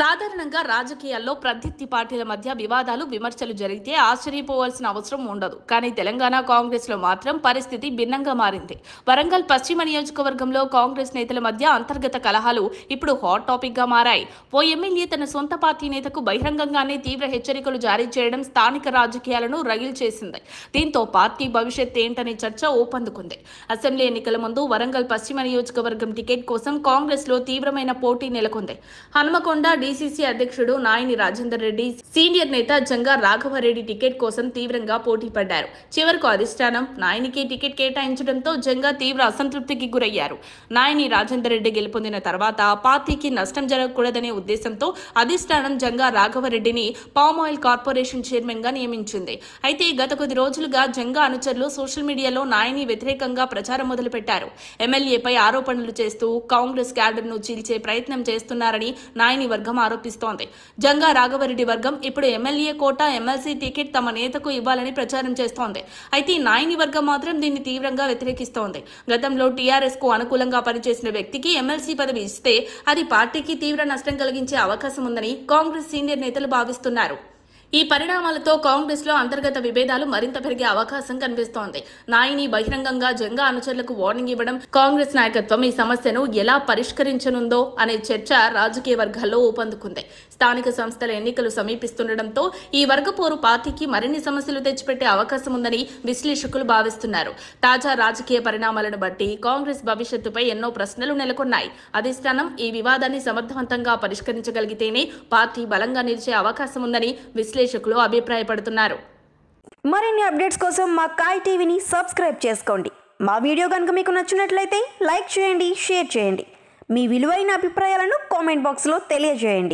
సాధారణంగా రాజకీయాల్లో ప్రత్యర్థి పార్టీల మధ్య వివాదాలు విమర్శలు జరిగితే ఆశ్చర్యపోవాల్సిన అవసరం ఉండదు. కానీ తెలంగాణ కాంగ్రెస్ లో మాత్రం పరిస్థితి భిన్నంగా మారింది. వరంగల్ పశ్చిమ నియోజకవర్గంలో కాంగ్రెస్ నేతల మధ్య అంతర్గత కలహాలు ఇప్పుడు హాట్ టాపిక్ గా మారాయి. ఓ ఎమ్మెల్యే తన సొంత పార్టీ నేతకు బహిరంగంగానే తీవ్ర హెచ్చరికలు జారీ చేయడం స్థానిక రాజకీయాలను రగిల్ చేసింది. దీంతో పార్టీ భవిష్యత్ ఏంటనే చర్చ ఊపందుకుంది. అసెంబ్లీ ఎన్నికల ముందు వరంగల్ పశ్చిమ నియోజకవర్గం టికెట్ కోసం కాంగ్రెస్ లో తీవ్రమైన పోటీ నెలకొంది. హనుమకొండ డీసీసీ అధ్యక్షుడు నాయని రాజేందర్ రెడ్డి, సీనియర్ నేత జంగా రాఘవరెడ్డి టికెట్ కోసం తీవ్రంగా పోటీ పడ్డారు. చివరకు అధిష్టానం నాయనికి టికెట్ కేటాయించడంతో జంగా తీవ్ర అసంతృప్తికి గురయ్యారు. నాయని రాజేందర్ రెడ్డి గెలుపొందిన తర్వాత పార్టీకి నష్టం జరగకూడదనే ఉద్దేశంతో అధిష్టానం జంగా రాఘవరెడ్డిని పామ్ ఆయిల్ కార్పొరేషన్ చైర్మన్ గా నియమించింది. అయితే గత కొద్ది రోజులుగా జంగా అనుచరులు సోషల్ మీడియాలో నాయని వ్యతిరేకంగా ప్రచారం మొదలుపెట్టారు. ఎమ్మెల్యేపై ఆరోపణలు చేస్తూ కాంగ్రెస్ క్యాడర్ ను చీల్చే ప్రయత్నం చేస్తున్నారని నాయని వర్గం ఆరోపిస్తోంది. జంగా రాఘవరెడ్డి వర్గం ఇప్పుడు ఎమ్మెల్యే కోటా, ఎమ్మెల్సీ టికెట్ తమ నేతకు ఇవ్వాలని ప్రచారం చేస్తోంది. అయితే నాయని వర్గం మాత్రం దీన్ని తీవ్రంగా వ్యతిరేకిస్తోంది. గతంలో టీఆర్ఎస్ కు అనుకూలంగా పనిచేసిన వ్యక్తికి ఎమ్మెల్సీ పదవి ఇస్తే అది పార్టీకి తీవ్ర నష్టం కలిగించే అవకాశం ఉందని కాంగ్రెస్ సీనియర్ నేతలు భావిస్తున్నారు. ఈ పరిణామాలతో కాంగ్రెస్ లో అంతర్గత విభేదాలు మరింత పెరిగే అవకాశం కనిపిస్తోంది. నాయని బహిరంగంగా జంగా అనుచరులకు వార్నింగ్ ఇవ్వడం, కాంగ్రెస్ నాయకత్వం ఈ సమస్యను ఎలా పరిష్కరించనుందో అనే చర్చ రాజకీయ వర్గాల్లో ఊపందుకుంది. స్థానిక సంస్థల ఎన్నికలు సమీపిస్తుండటంతో ఈ వర్గపోరు పార్టీకి మరిన్ని సమస్యలు తెచ్చిపెట్టే అవకాశం ఉందని విశ్లేషకులు భావిస్తున్నారు. తాజా రాజకీయ పరిణామాలను బట్టి కాంగ్రెస్ భవిష్యత్తుపై ఎన్నో ప్రశ్నలు నెలకొన్నాయి. అధిష్టానం ఈ వివాదాన్ని సమర్థవంతంగా పరిష్కరించగలిగితేనే పార్టీ బలంగా నిలిచే అవకాశం ఉందని విశ్లేషకులు అభిప్రాయపడుతున్నారు. మరిన్ని అప్డేట్స్ కోసం మా కాయ్ టీవీని సబ్స్క్రైబ్ చేసుకోండి. మా వీడియో కనుక మీకు నచ్చినట్లయితే లైక్ చేయండి, షేర్ చేయండి. మీ విలువైన అభిప్రాయాలను కామెంట్ బాక్స్లో తెలియజేయండి.